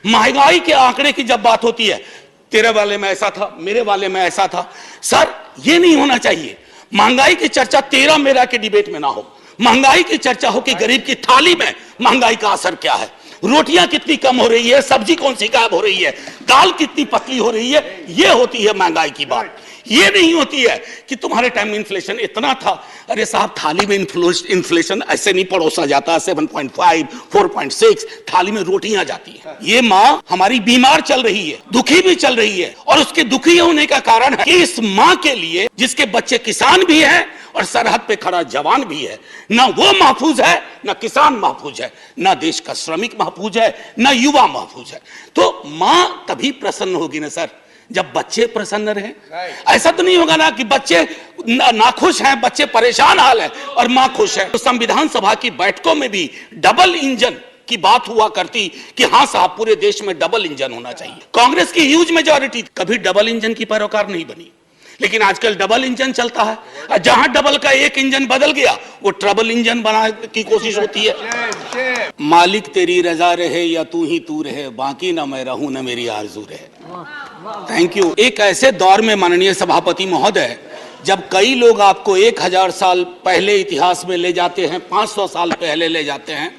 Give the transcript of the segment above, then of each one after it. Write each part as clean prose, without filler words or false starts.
महंगाई के आंकड़े की जब बात होती है, तेरे वाले में ऐसा था, मेरे वाले में ऐसा था। सर ये नहीं होना चाहिए। महंगाई की चर्चा तेरा मेरा के डिबेट में ना हो, महंगाई की चर्चा हो कि गरीब की थाली में महंगाई का असर क्या है, रोटियां कितनी कम हो रही है, सब्जी कौन सी गायब हो रही है, दाल कितनी पतली हो रही है। ये होती है महंगाई की बात। ये नहीं होती है कि तुम्हारे टाइम में इन्फ्लेशन इतना था। अरे साहब, थाली में इन्फ्लेशन ऐसे नहीं परोसा जाता। 7.5 4.6 थाली में रोटियां जाती है। ये माँ हमारी बीमार चल रही है, दुखी भी चल रही है, और उसके दुखी होने का कारण है कि इस माँ के लिए, जिसके बच्चे किसान भी है और सरहद पे खड़ा जवान भी है, ना वो महफूज है, ना किसान महफूज है, ना देश का श्रमिक महफूज है, ना युवा महफूज है। तो माँ तभी प्रसन्न होगी ना सर, जब बच्चे प्रसन्न रहे। ऐसा तो नहीं होगा ना कि बच्चे नाखुश हैं, बच्चे परेशान हाल है और मां खुश है। तो संविधान सभा की बैठकों में भी डबल इंजन की बात हुआ करती कि हां साहब, पूरे देश में डबल इंजन होना चाहिए। कांग्रेस की ह्यूज मेजॉरिटी कभी डबल इंजन की पैरोकार नहीं बनी, लेकिन आजकल डबल इंजन चलता है। जहां डबल का एक इंजन बदल गया, वो ट्रबल इंजन बनाने की कोशिश होती है। मालिक तेरी रजा रहे या तू ही तू रहे, बाकी ना मैं रहूं ना मेरी आरजू रहे। Thank you. एक ऐसे दौर में माननीय सभापति महोदय, जब कई लोग आपको 1000 साल पहले इतिहास में ले जाते हैं, 500 साल पहले ले जाते हैं,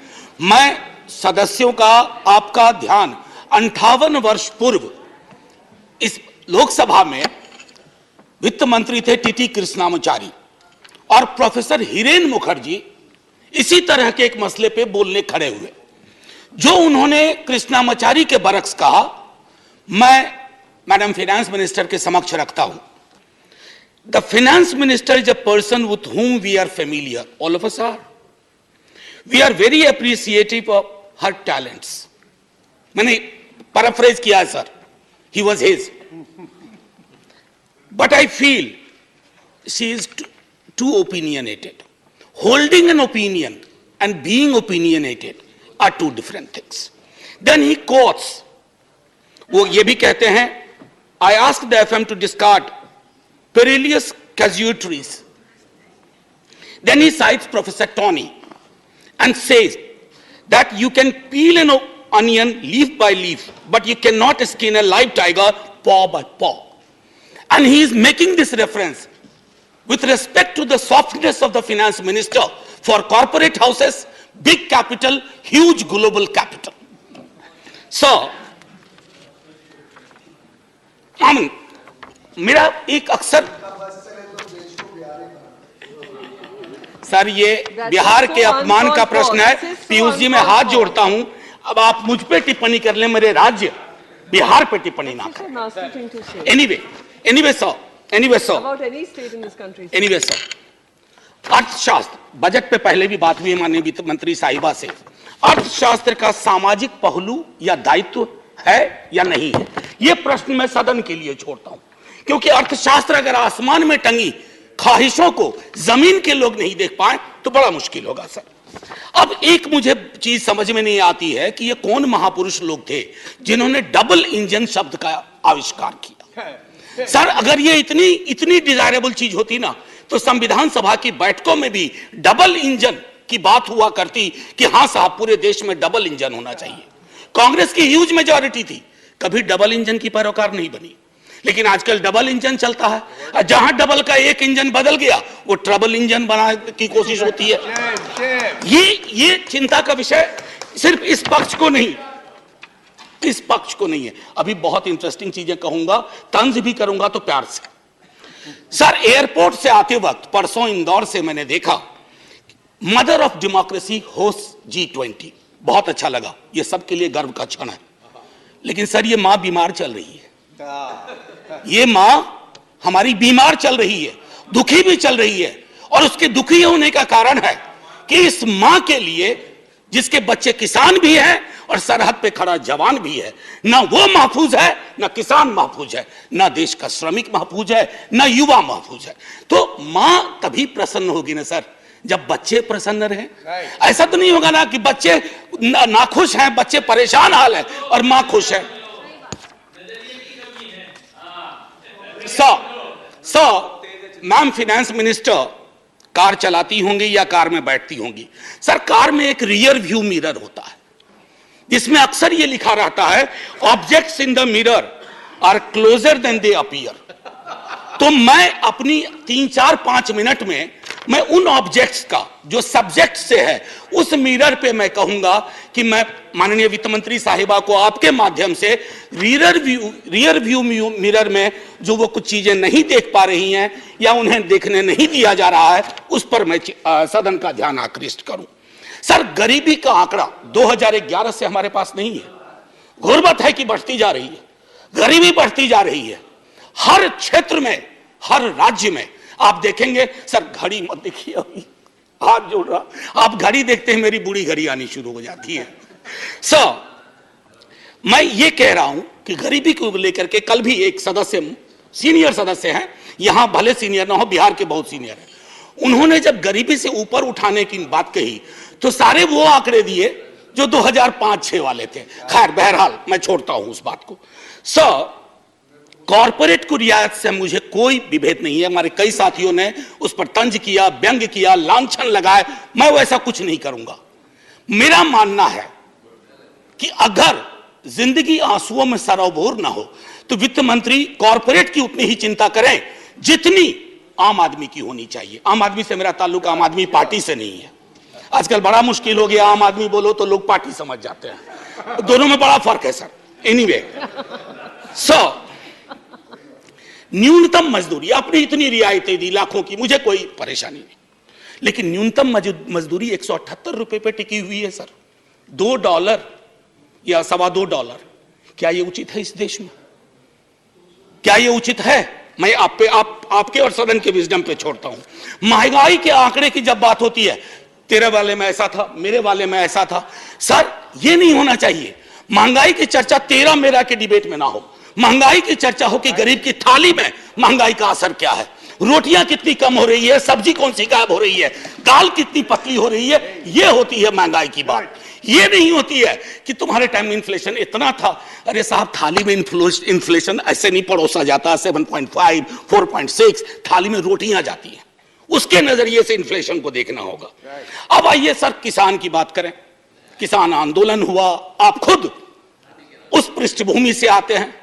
मैं सदस्यों का आपका ध्यान 58 वर्ष पूर्व इस लोकसभा में वित्त मंत्री थे टीटी कृष्णामाचारी, और प्रोफेसर हिरेन मुखर्जी इसी तरह के एक मसले पे बोलने खड़े हुए। जो उन्होंने कृष्णामाचारी के बरक्स कहा, मैं मैडम फाइनेंस मिनिस्टर के समक्ष रखता हूं। The finance minister is a person with whom we are familiar, all of us are. We are very appreciative of her talents. मैंने पैराफ्रेज किया है sir, he was his. But I feel she is too opinionated. Holding an opinion and being opinionated are two different things. Then he quotes, वो ये भी कहते हैं, I asked the FM to discard perilous casualties. Then he cites Professor Tony and says that you can peel an onion leaf by leaf, but you cannot skin a live tiger paw by paw. And he is making this reference with respect to the softness of the finance minister for corporate houses, big capital, huge global capital. So, मेरा एक अक्सर sir, ये बिहार के अपमान का प्रश्न है। पीयूष जी, मैं हाथ जोड़ता हूं, अब आप मुझ पे टिप्पणी कर ले, मेरे राज्य बिहार पे टिप्पणी ना करें। एनीवे सर, अर्थशास्त्र, बजट पे पहले भी बात हुई माननीय वित्त मंत्री साहिबा से, अर्थशास्त्र का सामाजिक पहलू या दायित्व है या नहीं है, यह प्रश्न मैं सदन के लिए छोड़ता हूं, क्योंकि अर्थशास्त्र अगर आसमान में टंगी ख्वाहिशों को जमीन के लोग नहीं देख पाए तो बड़ा मुश्किल होगा सर। अब एक मुझे चीज समझ में नहीं आती है कि ये कौन महापुरुष लोग थे जिन्होंने डबल इंजन शब्द का आविष्कार किया। सर, अगर ये इतनी डिजायरेबल चीज होती ना, तो संविधान सभा की बैठकों में भी डबल इंजन की बात हुआ करती कि हां साहब, पूरे देश में डबल इंजन होना चाहिए। कांग्रेस की ह्यूज मेजॉरिटी थी, कभी डबल इंजन की पैरोकार नहीं बनी, लेकिन आजकल डबल इंजन चलता है। जहां डबल का एक इंजन बदल गया, वो ट्रबल इंजन बनाने की कोशिश होती है। ये चिंता का विषय सिर्फ इस पक्ष को नहीं, इस पक्ष को नहीं है। अभी बहुत इंटरेस्टिंग चीजें कहूंगा, तंज भी करूंगा तो प्यार से। सर, एयरपोर्ट से आते वक्त परसों इंदौर से मैंने देखा mother of democracy host G20, बहुत अच्छा लगा, ये सबके लिए गर्व का क्षण है। लेकिन सर, ये मां बीमार चल रही है, ये मां हमारी बीमार चल रही है, दुखी भी चल रही है, और उसके दुखी होने का कारण है कि इस मां के लिए, जिसके बच्चे किसान भी हैं और सरहद पे खड़ा जवान भी है, ना वो महफूज है, ना किसान महफूज है, ना देश का श्रमिक महफूज है, ना युवा महफूज है। तो मां तभी प्रसन्न होगी ना सर, जब बच्चे प्रसन्न रहे। ऐसा तो नहीं होगा ना कि बच्चे नाखुश हैं, बच्चे परेशान हाल है और मां खुश है। मैम फाइनेंस मिनिस्टर कार चलाती होंगी या कार में बैठती होंगी। सर, कार में एक रियर व्यू मिरर होता है, जिसमें अक्सर ये लिखा रहता है objects in the mirror are closer than they appear. तो मैं अपनी 3-4-5 मिनट में मैं उन ऑब्जेक्ट्स का जो सब्जेक्ट से है उस मिरर पे मैं कहूंगा कि मैं माननीय वित्त मंत्री साहिबा को आपके माध्यम से रियर व्यू मिरर में जो वो कुछ चीजें नहीं देख पा रही हैं या उन्हें देखने नहीं दिया जा रहा है उस पर मैं सदन का ध्यान आकृष्ट करूं। सर, गरीबी का आंकड़ा 2011 से हमारे पास नहीं है। गुर्बत है कि बढ़ती जा रही है, गरीबी बढ़ती जा रही है हर क्षेत्र में, हर राज्य में। आप देखेंगे सर, घड़ी मत देखिए, अभी हाथ जोड़ रहा, आप घड़ी देखते हैं मेरी बूढ़ी घड़ी आनी शुरू हो जाती है। सर, मैं ये कह रहा हूं कि गरीबी को लेकर के कल भी एक सदस्य, सीनियर सदस्य हैं, यहां भले सीनियर ना हो, बिहार के बहुत सीनियर हैं, उन्होंने जब गरीबी से ऊपर उठाने की बात कही तो सारे वो आंकड़े दिए जो 2005-6 वाले थे। खैर, बहरहाल मैं छोड़ता हूं उस बात को। सर, कॉर्पोरेट को रियायत से मुझे कोई विभेद नहीं है। हमारे कई साथियों ने उस पर तंज किया, व्यंग किया, लांछन लगाए, मैं वैसा कुछ नहीं करूंगा। मेरा मानना है कि अगर जिंदगी आंसुओं में सरोबोर ना हो तो वित्त मंत्री कॉर्पोरेट की उतनी ही चिंता करें जितनी आम आदमी की होनी चाहिए। आम आदमी से मेरा ताल्लुक आम आदमी पार्टी से नहीं है। आजकल बड़ा मुश्किल हो गया, आम आदमी बोलो तो लोग पार्टी समझ जाते हैं, दोनों में बड़ा फर्क है सर। एनीवे, सो न्यूनतम मजदूरी, आपने इतनी रियायतें दी लाखों की, मुझे कोई परेशानी नहीं, लेकिन न्यूनतम मजदूरी 178 रुपए पे टिकी हुई है सर। $2 या $2.25, क्या ये उचित है इस देश में? क्या ये उचित है? मैं आपके और सदन के विजडम पे छोड़ता हूं। महंगाई के आंकड़े की जब बात होती है, तेरे वाले में ऐसा था, मेरे वाले में ऐसा था, सर ये नहीं होना चाहिए। महंगाई की चर्चा तेरा मेरा के डिबेट में ना हो, महंगाई की चर्चा हो कि गरीब की थाली में महंगाई का असर क्या है, रोटियां कितनी कम हो रही है, सब्जी कौन सी गायब हो रही है, दाल कितनी पतली हो रही है, ये होती है महंगाई की बात। ये नहीं होती है कि तुम्हारे टाइम में इन्फ्लेशन इतना था। अरे साहब, थाली में इन्फ्लेशन ऐसे नहीं परोसा जाता, 7.5, 4.6 थाली में रोटियां जाती हैं, उसके नजरिए से इन्फ्लेशन को देखना होगा। अब आइए सर, किसान की बात करें। किसान आंदोलन हुआ, आप खुद उस पृष्ठभूमि से आते हैं।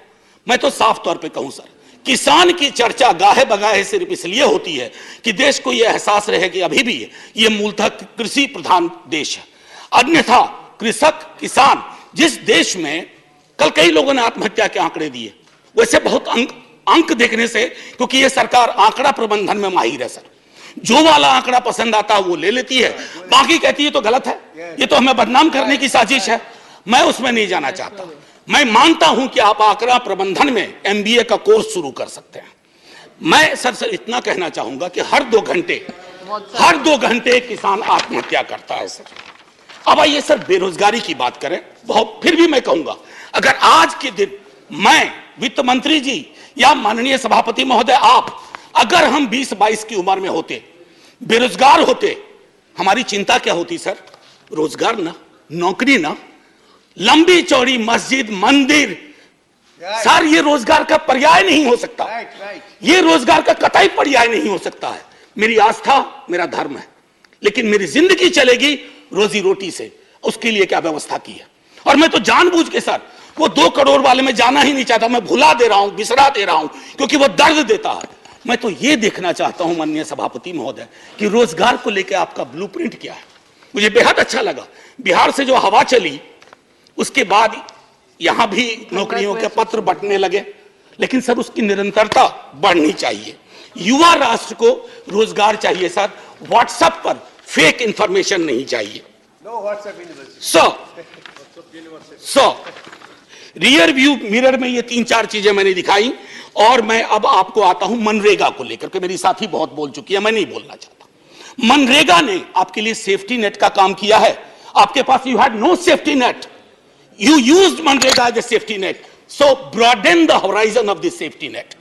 मैं तो साफ तौर पे कहूं सर, किसान की चर्चा गाहे बगाहे सिर्फ इसलिए होती है कि देश को यह एहसास रहे कि अभी भी ये मूलतः कृषि प्रधान देश है। अन्यथा कृषक, किसान, जिस देश में कल कई लोगों ने आत्महत्या के आंकड़े दिए, वैसे बहुत अंक देखने से, क्योंकि ये सरकार आंकड़ा प्रबंधन में माहिर है सर, जो वाला आंकड़ा पसंद आता है वो ले लेती है, बाकी कहती है तो गलत है, ये तो हमें बदनाम करने की साजिश है। मैं उसमें नहीं जाना चाहता। मैं मानता हूं कि आप आंकड़ा प्रबंधन में MBA का कोर्स शुरू कर सकते हैं। मैं सर इतना कहना चाहूंगा कि हर 2 घंटे किसान आत्महत्या करता है सर। अब आइए सर, बेरोजगारी की बात करें। बहुत फिर भी मैं कहूंगा, अगर आज के दिन मैं, वित्त मंत्री जी या माननीय सभापति महोदय आप, अगर हम 20-22 की उम्र में होते, बेरोजगार होते, हमारी चिंता क्या होती सर? रोजगार ना, नौकरी ना, लंबी चौड़ी मस्जिद, मंदिर, सर ये रोजगार का पर्याय नहीं हो सकता। ये रोजगार का कतई पर्याय नहीं हो सकता है। मेरी आस्था मेरा धर्म है, लेकिन मेरी जिंदगी चलेगी रोजी रोटी से। उसके लिए क्या व्यवस्था की है? और मैं तो जानबूझ के सर वो 2 करोड़ वाले में जाना ही नहीं चाहता। मैं भुला दे रहा हूं, बिसरा दे रहा हूं, क्योंकि वो दर्द देता है। मैं तो ये देखना चाहता हूं माननीय सभापति महोदय कि रोजगार को लेकर आपका ब्लूप्रिंट क्या है। मुझे बेहद अच्छा लगा, बिहार से जो हवा चली उसके बाद यहां भी नौकरियों के पत्र बंटने लगे, लेकिन सर उसकी निरंतरता बढ़नी चाहिए। युवा राष्ट्र को रोजगार चाहिए सर, व्हाट्सएप पर फेक इंफॉर्मेशन नहीं चाहिए। रियर व्यू मिरर में ये 3-4 चीजें मैंने दिखाई। और मैं अब आपको आता हूं मनरेगा को लेकर के। मेरी साथी बहुत बोल चुकी है, मैं नहीं बोलना चाहता। मनरेगा ने आपके लिए सेफ्टी नेट का काम किया है। आपके पास you had no safety net, you used मनरेगा as a safety net, so broaden the horizon of this safety net.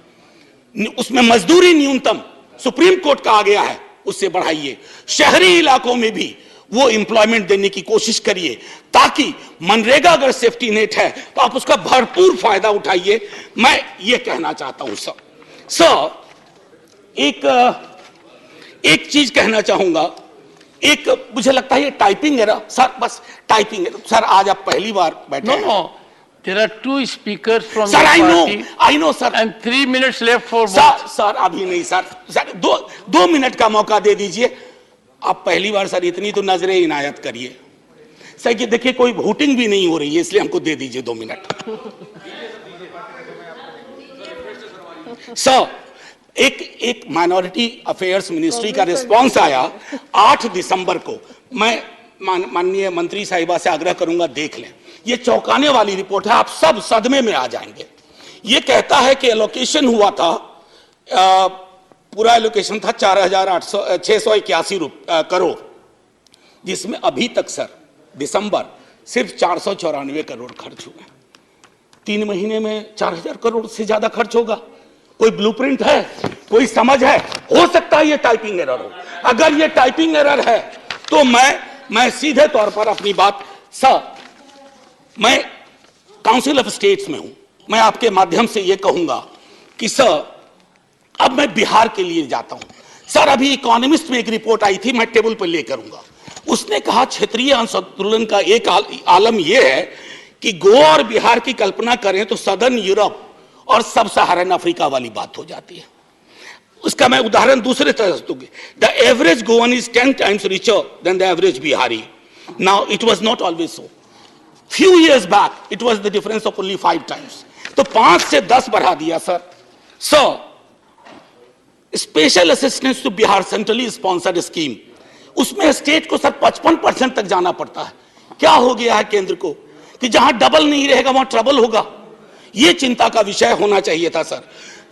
उसमें मजदूरी न्यूनतम सुप्रीम कोर्ट का आ गया है, उससे बढ़ाइए। शहरी इलाकों में भी वो एम्प्लॉयमेंट देने की कोशिश करिए, ताकि मनरेगा अगर सेफ्टी नेट है तो आप उसका भरपूर फायदा उठाइए। मैं ये कहना चाहता हूं सर एक चीज कहना चाहूंगा। एक मुझे लगता है ये टाइपिंग एरर सर, बस टाइपिंग एरर सर। आज आप पहली बार बैठे No, हैं। no. There are two speakers from sir the party I know sir. and 3 minutes left for sir both. Sir अभी नहीं सर, सर दो मिनट का मौका दे दीजिए। आप पहली बार सर इतनी तो नजरें इनायत करिए सर कि देखिए कोई वोटिंग भी नहीं हो रही है, इसलिए हमको दे दीजिए 2 मिनट। सर एक माइनॉरिटी अफेयर्स मिनिस्ट्री का रिस्पांस आया 8 दिसंबर को। मैं माननीय मंत्री साहिबा से आग्रह करूंगा देख लें, ये चौंकाने वाली रिपोर्ट है, आप सब सदमे में आ जाएंगे। ये कहता है कि एलोकेशन हुआ था, पूरा एलोकेशन था 4,681 करोड़, जिसमें अभी तक सर दिसंबर सिर्फ 494 करोड़ खर्च हुए। 3 महीने में 4,000 करोड़ से ज्यादा खर्च होगा। कोई ब्लूप्रिंट है, कोई समझ है? हो सकता है ये टाइपिंग एरर हो। अगर ये टाइपिंग एरर है तो मैं सीधे तौर पर अपनी बात सर, मैं काउंसिल ऑफ स्टेट्स में हूं, मैं आपके माध्यम से ये कहूंगा कि सर अब मैं बिहार के लिए जाता हूं। सर अभी इकोनॉमिस्ट में एक रिपोर्ट आई थी, मैं टेबल पर लेकर आऊंगा। उसने कहा क्षेत्रीय असंतुलन का एक आलम यह है कि गोवा और बिहार की कल्पना करें तो सदर्न यूरोप और सब सहारन अफ्रीका वाली बात हो जाती है। उसका मैं उदाहरण दूसरे तरह से दूंगी। The average Goan is 10 times richer than the average Bihari. Now it was not always so. Few years back it was the difference of only 5 times. तो 5 से 10 बढ़ा दिया sir. Sir special assistance to Bihar centrally sponsored scheme, उसमें state को sir 55% तक जाना पड़ता है। क्या हो गया है केंद्र को कि जहां डबल नहीं रहेगा वहां ट्रबल होगा। यह चिंता का विषय होना चाहिए था सर।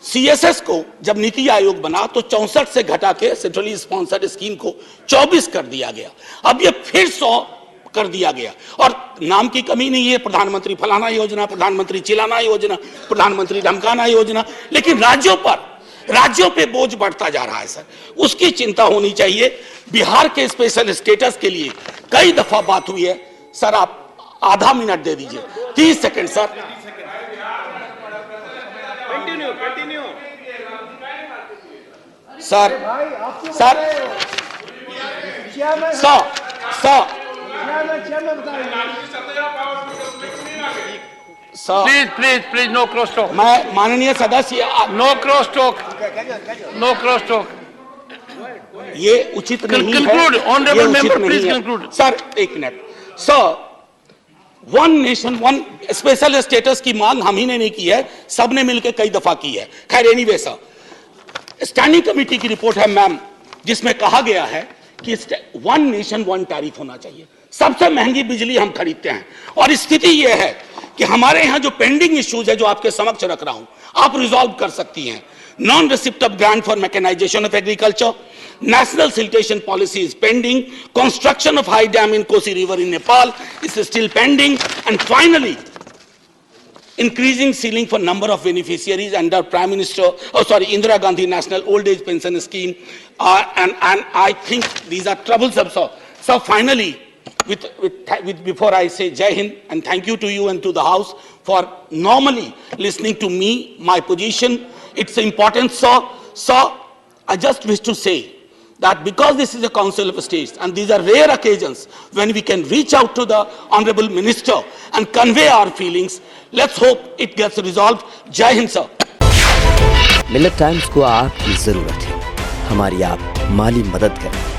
सीएसएस को जब नीति आयोग बना तो 64 से घटा के सेंट्रली स्पॉन्सर्ड स्कीम को 24 कर दिया गया। अब ये फिर 100 कर दिया गया। और नाम की कमी नहीं है, प्रधानमंत्री फलाना योजना, प्रधानमंत्री चिलाना योजना, प्रधानमंत्री धमकाना योजना, लेकिन राज्यों पे बोझ बढ़ता जा रहा है सर। उसकी चिंता होनी चाहिए। बिहार के स्पेशल स्टेटस के लिए कई दफा बात हुई है सर। आप आधा मिनट दे दीजिए, 30 second sir. Continue sir Please, no cross talk. मैं माननीय सदस्य, No cross talk. No cross talk. ये उचित नहीं है। Conclude, honorable ये उचित member, नहीं please है। conclude. Sir 1 minute. Sir 1 nation 1 special status की मांग हम ही ने नहीं की है, सबने मिलकर कई दफा की है। खैर एनीवे सर, स्टैंडिंग कमेटी की रिपोर्ट है मैम, जिसमें कहा गया है कि 1 नेशन 1 टैरिफ होना चाहिए। सबसे महंगी बिजली हम खरीदते हैं और स्थिति यह है कि हमारे यहां जो पेंडिंग इश्यूज है जो आपके समक्ष रख रहा हूं, आप रिजॉल्व कर सकती हैं। Non receipt of grant for mechanisation of agriculture, national siltation policy is pending, construction of high dam in Kosi river in Nepal is still pending, and finally increasing ceiling for number of beneficiaries under Indira Gandhi National Old Age Pension Scheme, and I think these are troublesome. So finally, before I say Jai Hind and thank you to you and to the House for normally listening to me, my position, it's important, sir. I just wish to say that because this is a Council of States and these are rare occasions when we can reach out to the Honorable Minister and convey our feelings, let's hope it gets resolved. Jai Hind, sir. Millet times को आपकी जरूरत है, हमारी आप माली मदद करें।